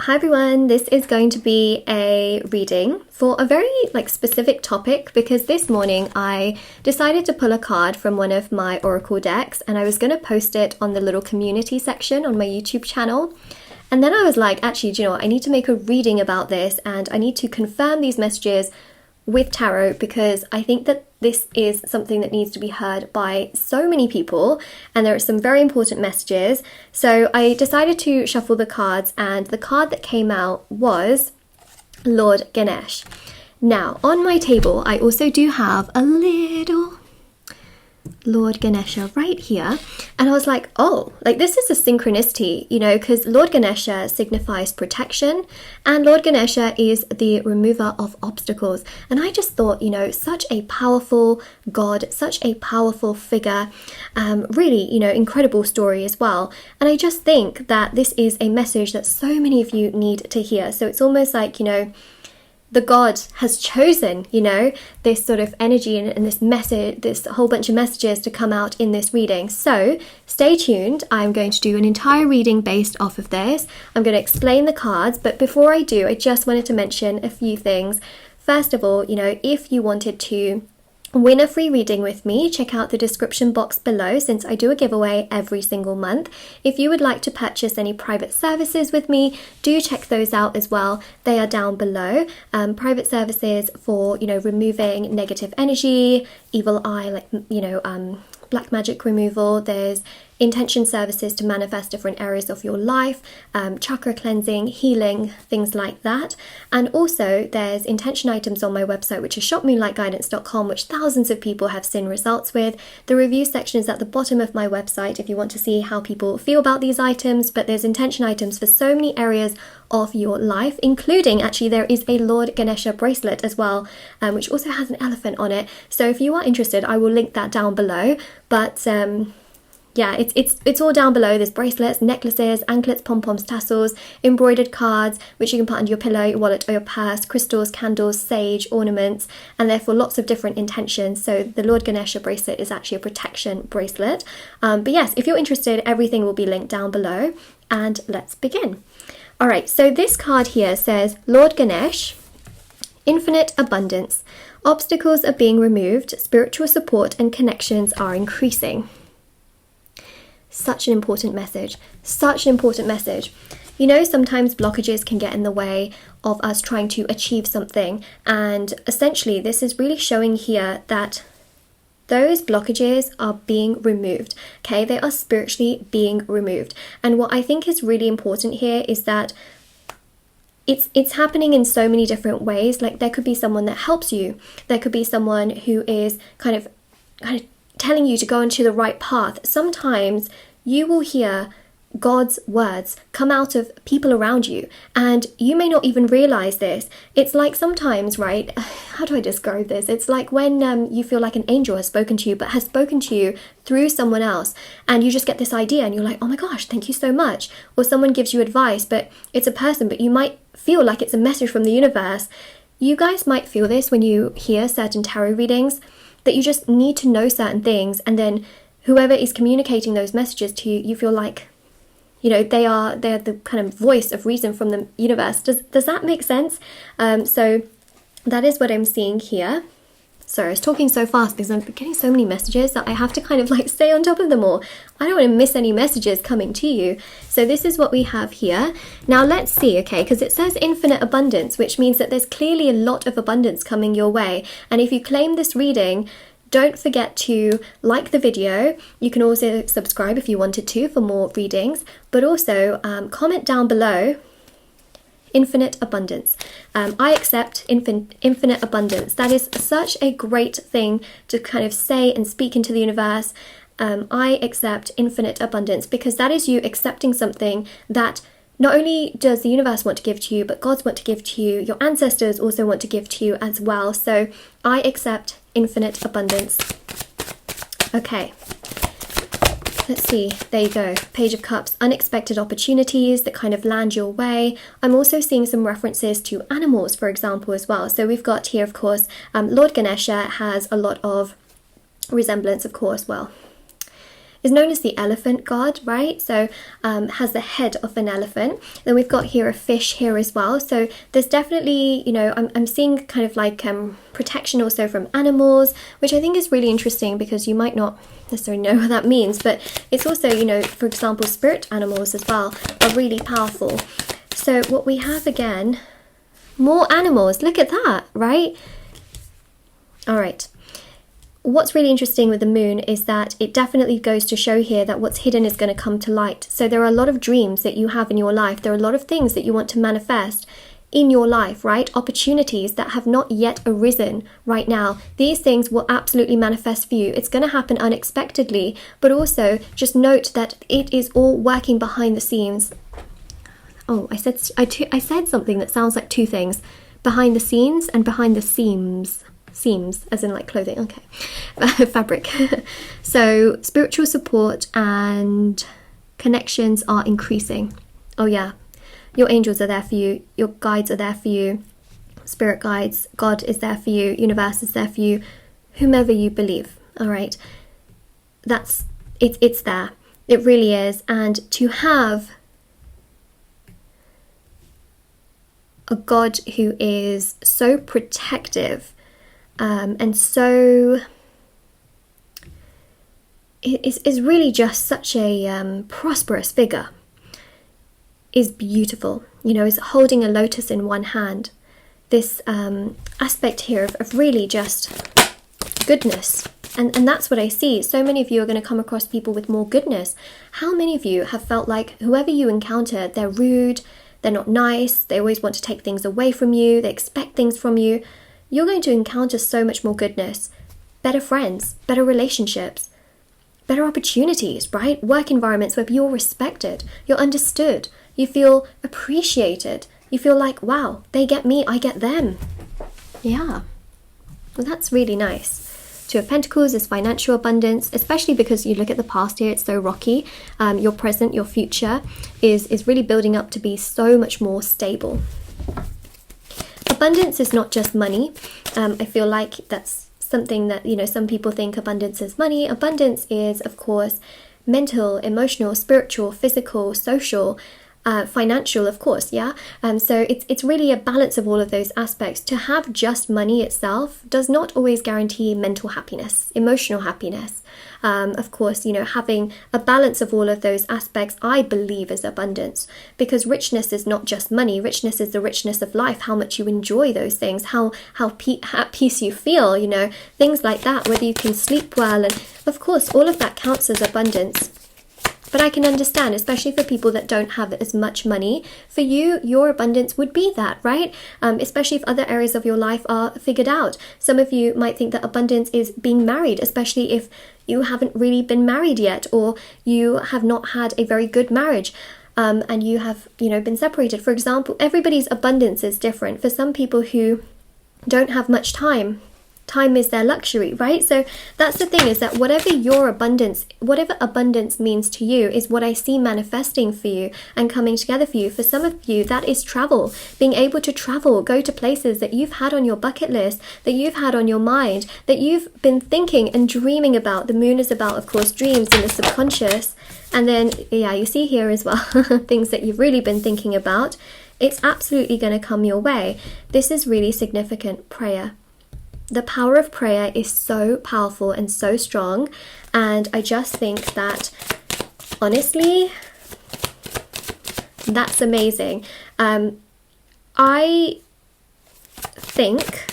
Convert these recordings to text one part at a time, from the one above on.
Hi everyone, this is going to be a reading for a very specific topic because this morning I decided to pull a card from one of my oracle decks and I was going to post it on the little community section on my YouTube channel. And then I was like, actually, do you know what? I need to make a reading about this and I need to confirm these messages with tarot because I think that this is something that needs to be heard by so many people and there are some very important messages. So I decided to shuffle the cards and the card that came out was Lord Ganesh. Now on my table I also do have a little Lord Ganesha right here, and I was like, oh, this is a synchronicity, because Lord Ganesha signifies protection and Lord Ganesha is the remover of obstacles. And I just thought, such a powerful god, such a powerful figure, really, incredible story as well. And I just think that this is a message that so many of you need to hear. So it's almost like, the god has chosen, this sort of energy and this message, this whole bunch of messages to come out in this reading. So stay tuned. I'm going to do an entire reading based off of this. I'm going to explain the cards, but before I do, I just wanted to mention a few things. First of all, if you wanted to win a free reading with me, check out the description box below since I do a giveaway every single month. If you would like to purchase any private services with me, do check those out as well. They are down below. Private services for, removing negative energy, evil eye, black magic removal. There's intention services to manifest different areas of your life, chakra cleansing, healing, things like that. And also there's intention items on my website, which is shopmoonlightguidance.com, which thousands of people have seen results with. The review section is at the bottom of my website if you want to see how people feel about these items, but there's intention items for so many areas of your life, including actually there is a Lord Ganesha bracelet as well, which also has an elephant on it. So if you are interested, I will link that down below. But yeah, it's all down below. There's bracelets, necklaces, anklets, pom-poms, tassels, embroidered cards, which you can put under your pillow, your wallet or your purse, crystals, candles, sage, ornaments, and therefore lots of different intentions. So the Lord Ganesha bracelet is actually a protection bracelet. But yes, if you're interested, everything will be linked down below. And let's begin. All right, so this card here says, Lord Ganesh, infinite abundance. Obstacles are being removed, spiritual support and connections are increasing. Such an important message, such an important message. Sometimes blockages can get in the way of us trying to achieve something. And essentially, this is really showing here that those blockages are being removed, okay? They are spiritually being removed. And what I think is really important here is that it's happening in so many different ways. There could be someone that helps you. There could be someone who is kind of telling you to go into the right path. Sometimes you will hear God's words come out of people around you and you may not even realize this. It's like sometimes, right? How do I describe this? It's like when you feel like an angel has spoken to you, but has spoken to you through someone else, and you just get this idea and you're like, oh my gosh, thank you so much. Or someone gives you advice, but it's a person, but you might feel like it's a message from the universe. You guys might feel this when you hear certain tarot readings, that you just need to know certain things, and then whoever is communicating those messages to you, you feel like, they're the kind of voice of reason from the universe. Does that make sense? So that is what I'm seeing here. Sorry, I was talking so fast because I'm getting so many messages that I have to kind of stay on top of them all. I don't want to miss any messages coming to you. So this is what we have here. Now let's see, okay, because it says infinite abundance, which means that there's clearly a lot of abundance coming your way. And if you claim this reading, don't forget to like the video. You can also subscribe if you wanted to for more readings, but also comment down below infinite abundance. I accept infinite abundance. That is such a great thing to kind of say and speak into the universe. I accept infinite abundance because that is you accepting something that not only does the universe want to give to you, but God's want to give to you. Your ancestors also want to give to you as well. So I accept infinite abundance. Okay. Let's see, there you go. Page of Cups, unexpected opportunities that kind of land your way. I'm also seeing some references to animals, for example, as well. So we've got here, of course, Lord Ganesha has a lot of resemblance, of course, well, is known as the elephant god, right? So has the head of an elephant. Then we've got here a fish here as well. So there's definitely, you know, I'm seeing kind of like protection also from animals, which I think is really interesting because you might not necessarily know what that means, but it's also, you know, for example, spirit animals as well are really powerful. So what we have again, more animals, look at that, right? All right. What's really interesting with the moon is that it definitely goes to show here that what's hidden is going to come to light. So there are a lot of dreams that you have in your life. There are a lot of things that you want to manifest in your life, right? Opportunities that have not yet arisen right now. These things will absolutely manifest for you. It's going to happen unexpectedly, but also just note that it is all working behind the scenes. Oh, I said something that sounds like two things. Behind the scenes and behind the seams. Seams, as in like clothing, okay. Fabric. So spiritual support and connections are increasing. Oh yeah. Your angels are there for you. Your guides are there for you. Spirit guides. God is there for you. Universe is there for you. Whomever you believe. All right. It's there. It really is. And to have a God who is so protective and so is really just such a prosperous figure is beautiful. You know, is holding a lotus in one hand. This aspect here of really just goodness. And that's what I see. So many of you are going to come across people with more goodness. How many of you have felt like whoever you encounter, they're rude, they're not nice, they always want to take things away from you, they expect things from you? You're going to encounter so much more goodness, better friends, better relationships, better opportunities, right? Work environments where you're respected, you're understood, you feel appreciated, you feel like, wow, they get me, I get them. Yeah, well, that's really nice. Two of Pentacles is financial abundance, especially because you look at the past here, it's so rocky. Your present, your future is really building up to be so much more stable. Abundance is not just money. I feel like that's something that, you know, some people think abundance is money. Abundance is, of course, mental, emotional, spiritual, physical, social, financial, of course, yeah. So it's really a balance of all of those aspects. To have just money itself does not always guarantee mental happiness, emotional happiness. Of course, you know, having a balance of all of those aspects, I believe, is abundance, because richness is not just money. Richness is the richness of life, how much you enjoy those things, how at peace you feel, you know, things like that, whether you can sleep well, and of course, all of that counts as abundance. But I can understand, especially for people that don't have as much money, for you, your abundance would be that, right? Especially if other areas of your life are figured out. Some of you might think that abundance is being married, especially if you haven't really been married yet, or you have not had a very good marriage. And you have, you know, been separated. For example, everybody's abundance is different. For some people who don't have much time is their luxury, right? So that's the thing, is that whatever abundance means to you is what I see manifesting for you and coming together for you. For some of you, that is travel, being able to travel, go to places that you've had on your bucket list, that you've had on your mind, that you've been thinking and dreaming about. The moon is about, of course, dreams in the subconscious. And then, yeah, you see here as well, things that you've really been thinking about. It's absolutely going to come your way. This is really significant. Prayer. The power of prayer is so powerful and so strong, and I just think that, honestly, that's amazing. I think,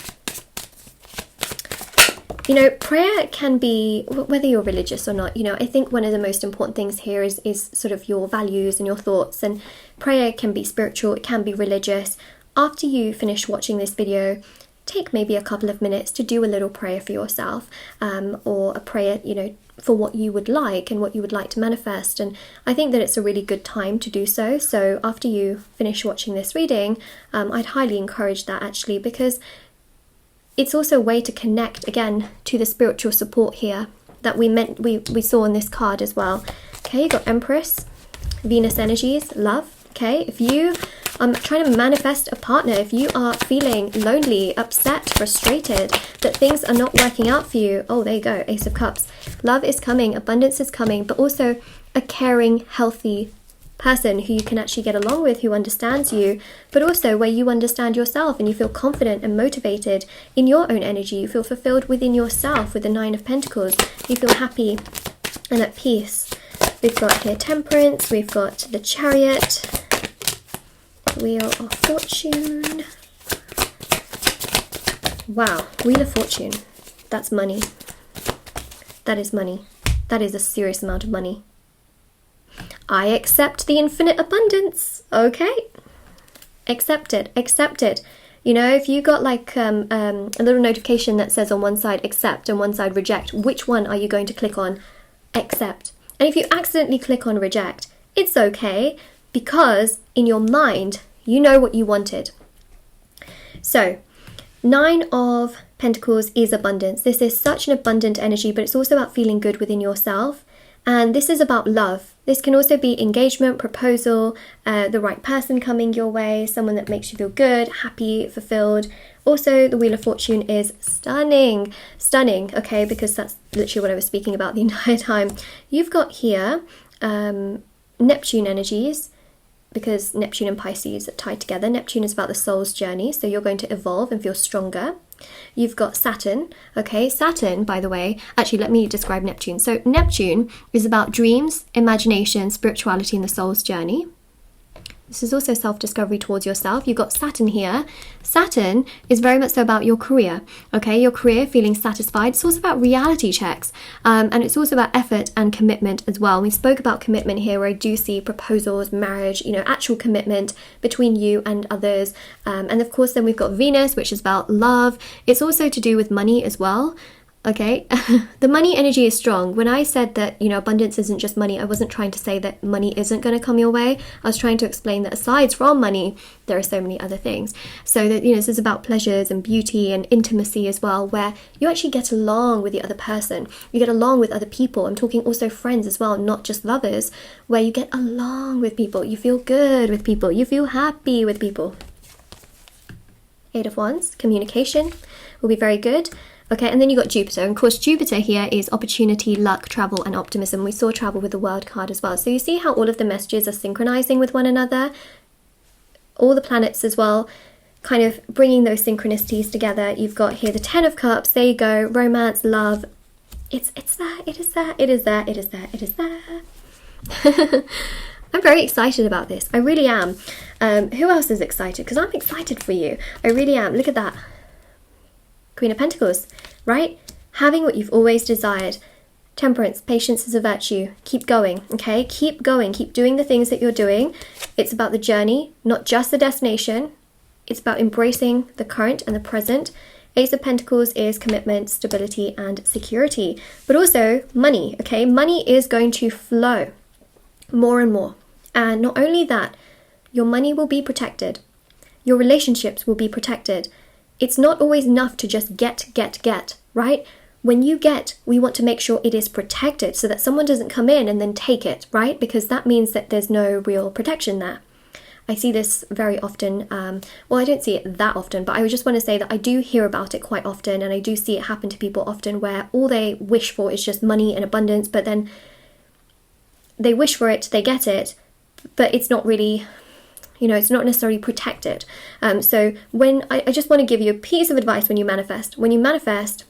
you know, prayer can be, whether you're religious or not, you know, I think one of the most important things here is sort of your values and your thoughts, and prayer can be spiritual, it can be religious. After you finish watching this video, take maybe a couple of minutes to do a little prayer for yourself, or a prayer, you know, for what you would like and what you would like to manifest. And I think that it's a really good time to do so. So after you finish watching this reading, I'd highly encourage that, actually, because it's also a way to connect again to the spiritual support here that we saw in this card as well. Okay, you got Empress, Venus energies, love. Okay, if you trying to manifest a partner. If you are feeling lonely, upset, frustrated, that things are not working out for you, oh, there you go, Ace of Cups. Love is coming, abundance is coming, but also a caring, healthy person who you can actually get along with, who understands you, but also where you understand yourself and you feel confident and motivated in your own energy. You feel fulfilled within yourself with the Nine of Pentacles. You feel happy and at peace. We've got here Temperance, we've got the Chariot, Wheel of Fortune. Wow, Wheel of Fortune. That's money. That is money. That is a serious amount of money. I accept the infinite abundance. Okay. Accept it. Accept it. You know, if you got like a little notification that says on one side accept and one side reject, which one are you going to click on? Accept. And if you accidentally click on reject, it's okay, because in your mind, you know what you wanted. So, Nine of Pentacles is abundance. This is such an abundant energy, but it's also about feeling good within yourself. And this is about love. This can also be engagement, proposal, the right person coming your way, someone that makes you feel good, happy, fulfilled. Also, the Wheel of Fortune is stunning. Stunning, okay, because that's literally what I was speaking about the entire time. You've got here Neptune energies, because Neptune and Pisces are tied together. Neptune is about the soul's journey, so you're going to evolve and feel stronger. You've got Saturn, okay? Saturn, by the way, actually, let me describe Neptune. So Neptune is about dreams, imagination, spirituality, and the soul's journey. This is also self-discovery towards yourself. You've got Saturn here. Saturn is very much so about your career, okay? Your career, feeling satisfied. It's also about reality checks, and it's also about effort and commitment as well. We spoke about commitment here, where I do see proposals, marriage, you know, actual commitment between you and others. And of course, then we've got Venus, which is about love. It's also to do with money as well. Okay, the money energy is strong. When I said that, you know, abundance isn't just money, I wasn't trying to say that money isn't going to come your way. I was trying to explain that aside from money, there are so many other things. So that, you know, this is about pleasures and beauty and intimacy as well, where you actually get along with the other person. You get along with other people. I'm talking also friends as well, not just lovers, where you get along with people. You feel good with people. You feel happy with people. Eight of Wands, communication will be very good. Okay, and then you got Jupiter. And of course, Jupiter here is opportunity, luck, travel, and optimism. We saw travel with the World card as well. So you see how all of the messages are synchronizing with one another? All the planets as well, kind of bringing those synchronicities together. You've got here the Ten of Cups. There you go. Romance, love. It's there. It is there. It is there. It is there. It is there. I'm very excited about this. I really am. Who else is excited? Because I'm excited for you. I really am. Look at that. Queen of Pentacles, right? Having what you've always desired. Temperance, patience is a virtue. Keep going, okay? Keep going. Keep doing the things that you're doing. It's about the journey, not just the destination. It's about embracing the current and the present. Ace of Pentacles is commitment, stability, and security. But also money, okay? Money is going to flow more and more. And not only that, your money will be protected. Your relationships will be protected. It's not always enough to just get, right? When you get, we want to make sure it is protected so that someone doesn't come in and then take it, right? Because that means that there's no real protection there. I see this very often. Well, I don't see it that often, but I just want to say that I do hear about it quite often, and I do see it happen to people often, where all they wish for is just money and abundance, but then they wish for it, they get it, but it's not really... You know, it's not necessarily protected. So when I just want to give you a piece of advice when you manifest. When you manifest,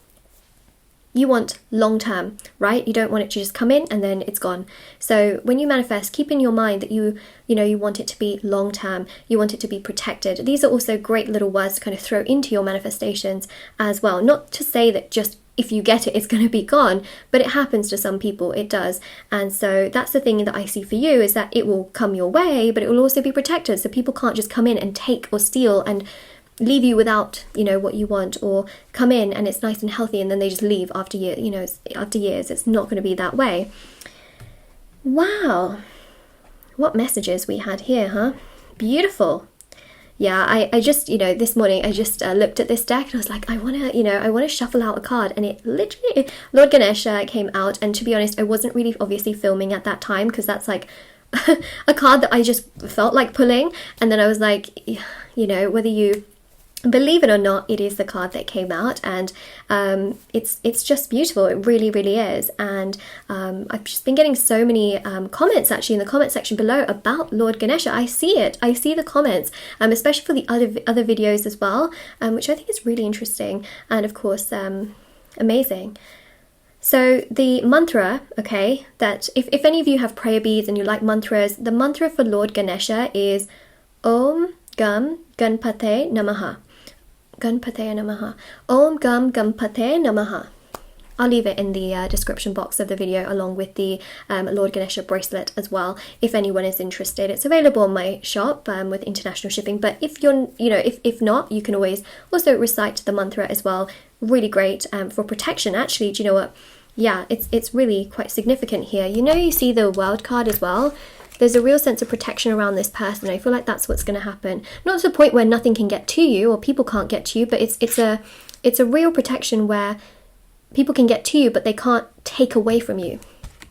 you want long term, right? You don't want it to just come in and then it's gone. So when you manifest, keep in your mind that you want it to be long term. You want it to be protected. These are also great little words to kind of throw into your manifestations as well. Not to say that just if you get it, it's going to be gone, but it happens to some people, it does. And so that's the thing that I see for you, is that it will come your way, but it will also be protected. So people can't just come in and take or steal and leave you without, you know, what you want, or come in and it's nice and healthy and then they just leave after years, you know, after years. It's not going to be that way. Wow. What messages we had here, huh? Beautiful. Yeah, I just, you know, this morning I just looked at this deck and I was like, I want to shuffle out a card, and it literally, Lord Ganesha came out, and to be honest, I wasn't really obviously filming at that time because that's like a card that I just felt like pulling, and then I was like, you know, whether you believe it or not, it is the card that came out, and it's just beautiful. It really, really is. And I've just been getting so many comments actually in the comment section below about Lord Ganesha. I see it. I see the comments, especially for the other videos as well, which I think is really interesting and of course amazing. So the mantra, okay, that if any of you have prayer beads and you like mantras, the mantra for Lord Ganesha is Om Gam Ganpate Namaha. Ganpate Namaha. Om Gam Ganpate Namaha. I'll leave it in the description box of the video along with the Lord Ganesha bracelet as well, if anyone is interested. It's available on my shop with international shipping, but if you're, you know, if not, you can always also recite the mantra as well. Really great for protection. Actually, do you know what? Yeah, it's really quite significant here. You know, you see the World card as well. There's a real sense of protection around this person. I feel like that's what's going to happen. Not to the point where nothing can get to you or people can't get to you, but it's a real protection where people can get to you, but they can't take away from you.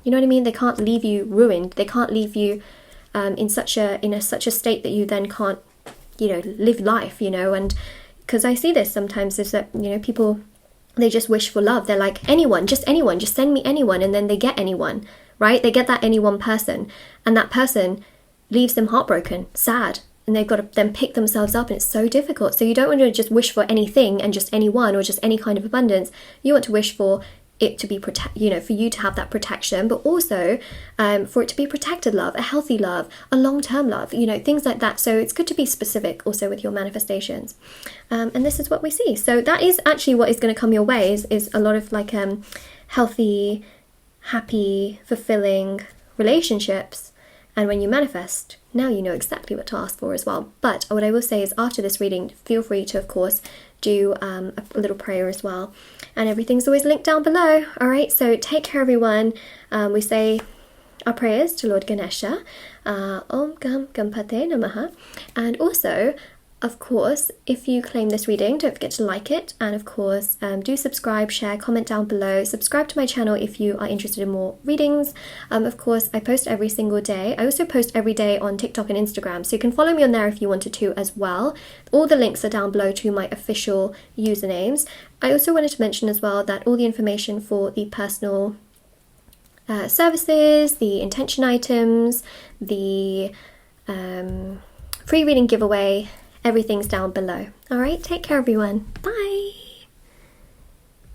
You know what I mean? They can't leave you ruined. They can't leave you in such a state that you then can't, you know, live life. You know, and because I see this sometimes is that, you know, people, they just wish for love. They're like, anyone, just send me anyone, and then they get anyone. Right? They get that any one person, and that person leaves them heartbroken, sad, and they've got to then pick themselves up, and it's so difficult. So you don't want to just wish for anything and just anyone or just any kind of abundance. You want to wish for it to be you know, for you to have that protection, but also for it to be protected love, a healthy love, a long-term love, you know, things like that. So it's good to be specific also with your manifestations, and this is what we see. So that is actually what is going to come your way is a lot of like healthy, happy, fulfilling relationships. And when you manifest, now you know exactly what to ask for as well. But what I will say is after this reading, feel free to, of course, do a little prayer as well. And everything's always linked down below. All right, so take care, everyone. We say our prayers to Lord Ganesha. Om Gam Ganpate Namaha. And also, of course, if you claim this reading, don't forget to like it, and of course do subscribe, share, comment down below, subscribe to my channel if you are interested in more readings. Of course, I post every single day. I also post every day on TikTok and Instagram, so you can follow me on there if you wanted to as well. All the links are down below to my official usernames. I also wanted to mention as well that all the information for the personal services, the intention items, the free reading giveaway, everything's down below. All right, take care, everyone. Bye.